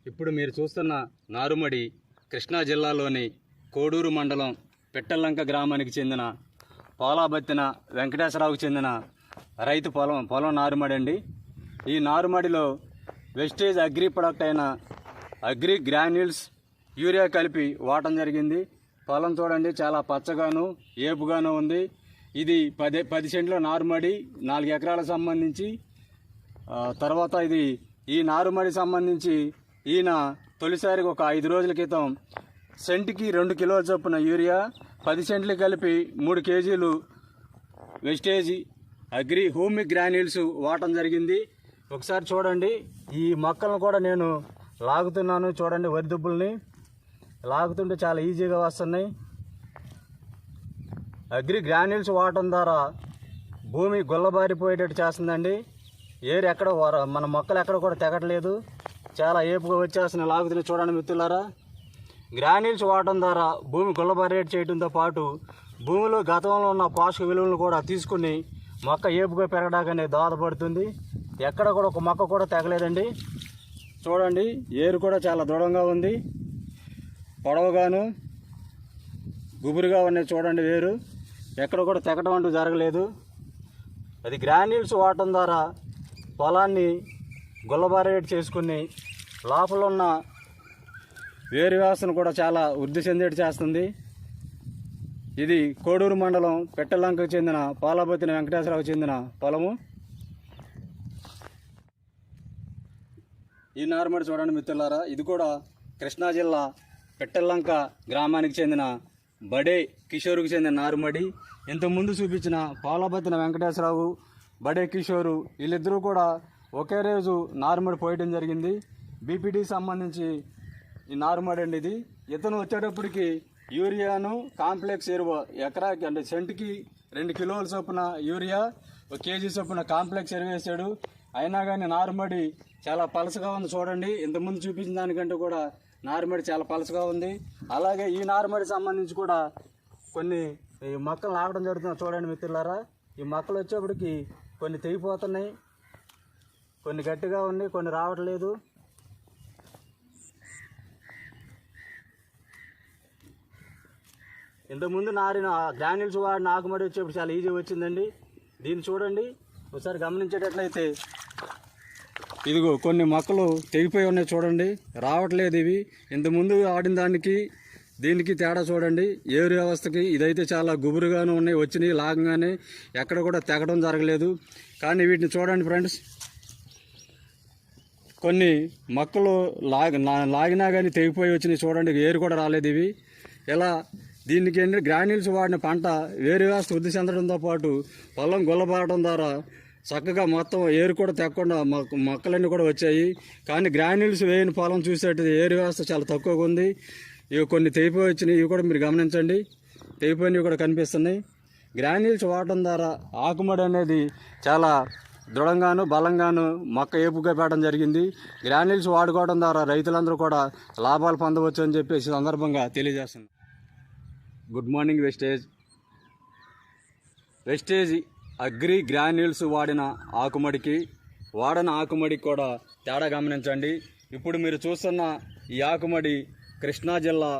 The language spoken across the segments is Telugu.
ఇప్పుడు మీరు చూస్తున్న నారుమడి కృష్ణా జిల్లాలోని కోడూరు మండలం పిట్టల్లంక గ్రామానికి చెందిన పోలాబత్తిన వెంకటేశ్వరరావుకు చెందిన రైతు పొలం నారుమడి అండి. ఈ నారుమడిలో వెస్టేజ్ అగ్రి ప్రొడక్ట్ అయిన అగ్రి గ్రాన్యూల్స్ యూరియా కలిపి వాడటం జరిగింది. పొలం చూడండి, చాలా పచ్చగాను ఏపుగాను ఉంది. ఇది 10 సెంట్ల నారుమడి, 4 ఎకరాలకు సంబంధించి. తర్వాత ఈ నారుమడి సంబంధించి ఈయన తొలిసారిగా ఒక 5 రోజుల క్రితం సెంటుకి 2 కిలోల చొప్పున యూరియా 10 సెంట్లు కలిపి 3 కేజీలు వెస్టేజ్ అగ్రి హోమిక్ గ్రాన్యూల్స్ వాడటం జరిగింది. ఒకసారి చూడండి, ఈ మొక్కలను కూడా నేను లాగుతున్నాను. చూడండి, వరి దుబ్బుల్ని లాగుతుంటే చాలా ఈజీగా వస్తున్నాయి. అగ్రి గ్రాన్యూల్స్ వాడటం ద్వారా భూమి గుల్లబారిపోయేటట్టు చేస్తుందండి. ఏరు ఎక్కడ మన మొక్కలు ఎక్కడ కూడా తెగట్లేదు, చాలా ఏపుగా వచ్చేస్తున్నాయి, లాగుతున్నాయి. చూడండి మిత్రులారా, గ్రాన్యూల్స్ వాడటం ద్వారా భూమి గుల్లబారేట్ చేయడంతో పాటు భూమిలో గతంలో ఉన్న పోషక విలువలను కూడా తీసుకుని మొక్క ఏపుగా పెరగడానికి దోహదపడుతుంది. ఎక్కడ కూడా ఒక మొక్క కూడా తెగలేదండి. చూడండి, ఏరు కూడా చాలా దృఢంగా ఉంది, పొడవుగాను గుబురుగా ఉన్నాయి. చూడండి, వేరు ఎక్కడ కూడా తెగడం అంటూ జరగలేదు. అది గ్రాన్యూల్స్ వాడటం ద్వారా పొలాన్ని గుల్లబారేట్ చేసుకుని లోపల ఉన్న వేరు వ్యవస్థను కూడా చాలా వృద్ధి చెందేట్టు చేస్తుంది. ఇది కోడూరు మండలం పిట్టల్లంకకు చెందిన పోలాబత్తిన వెంకటేశ్వరరావుకు చెందిన పొలము. ఈ నారుమడి చూడండి మిత్రులారా, ఇది కూడా కృష్ణా జిల్లా పిట్టల్లంక గ్రామానికి చెందిన బడే కిషోర్కు చెందిన నారుమడి. ఇంతకుముందు చూపించిన పోలాబత్తిన వెంకటేశ్వరరావు, బడే కిషోరు వీళ్ళిద్దరూ కూడా ఒకే రోజు నారుమడి పోయడం జరిగింది. బీపీటీ సంబంధించి ఈ నారుమడి అండి ఇది. ఇతను వచ్చేటప్పటికి యూరియాను కాంప్లెక్స్ ఎరువు ఎకరాకి అంటే సెంటుకి 2 కిలోల చొప్పున యూరియా, 1 కేజీ చొప్పున కాంప్లెక్స్ ఎరువు వేసాడు. అయినా కానీ నారుమడి చాలా పలసగా ఉంది. చూడండి, ఇంతకుముందు చూపించిన దానికంటే కూడా నారుమడి చాలా పలసగా ఉంది. అలాగే ఈ నారుమడి సంబంధించి కూడా కొన్ని మొక్కలు నాటడం జరుగుతుంది. చూడండి మిత్రులారా, ఈ మొక్కలు వచ్చేప్పటికి కొన్ని తెగిపోతున్నాయి, కొన్ని గట్టిగా ఉన్నాయి, కొన్ని రావట్లేదు. ఇంతకుముందు నారిన గ్రాన్యూల్స్ వాడిన ఆకుమడి వచ్చేప్పుడు చాలా ఈజీ వచ్చిందండి. దీన్ని చూడండి, ఒకసారి గమనించేటట్లయితే ఇదిగో కొన్ని మొక్కలు తెగిపోయి ఉన్నాయి. చూడండి, రావట్లేదు ఇవి. ఇంతకుముందు ఆడిన దానికి దీనికి తేడా చూడండి. ఏరు వ్యవస్థకి ఇదైతే చాలా గుబురుగానే ఉన్నాయి, వచ్చినాయి లాగంగానే ఎక్కడ కూడా తెగడం జరగలేదు. కానీ వీటిని చూడండి ఫ్రెండ్స్, కొన్ని మొక్కలు లాగినా కానీ తెగిపోయి వచ్చినాయి. చూడండి, ఏరు కూడా రాలేదు ఇవి. ఇలా దీనికి ఏంటంటే గ్రాన్యూల్స్ వాడిన పంట వేరు వ్యవస్థ వృద్ధి చెందడంతో పాటు పొలం గుల్లబారడం ద్వారా చక్కగా మొత్తం ఏరు కూడా తెగకుండా మొక్కలన్నీ కూడా వచ్చాయి. కానీ గ్రాన్యూల్స్ వేయని పొలం చూసేటది ఏరు వ్యవస్థ చాలా తక్కువగా ఉంది. ఇవి కొన్ని తెగిపోయి వచ్చినాయి, ఇవి కూడా మీరు గమనించండి, తెగిపోయినవి కూడా కనిపిస్తున్నాయి. గ్రాన్యూల్స్ వాడటం ద్వారా ఆకుమడి అనేది చాలా దృఢంగాను బలంగాను మొక్క ఏపుగా పెట్టడం జరిగింది. గ్రాన్యూల్స్ వాడుకోవడం ద్వారా రైతులందరూ కూడా లాభాలు పొందవచ్చు అని చెప్పేసి సందర్భంగా తెలియజేస్తుంది. Good morning Vestige agri granules వాడిన ఆకుమడికి కూడా తేడా గమనించండి. ఇప్పుడు మీరు చూస్తున్న ఈ ఆకుమడి కృష్ణా జిల్లా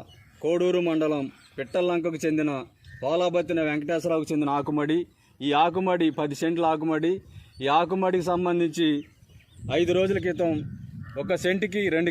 కోడూరు మండలం పిట్టల్లంకకు చెందిన పోలాబత్తిన వెంకటేశ్వరరావుకు చెందిన ఆకుమడి. ఈ ఆకుమడి 10 సెంట్ల ఆకుమడి. ఈ ఆకుమడికి సంబంధించి 5 రోజుల క్రితం 1 సెంటుకి 2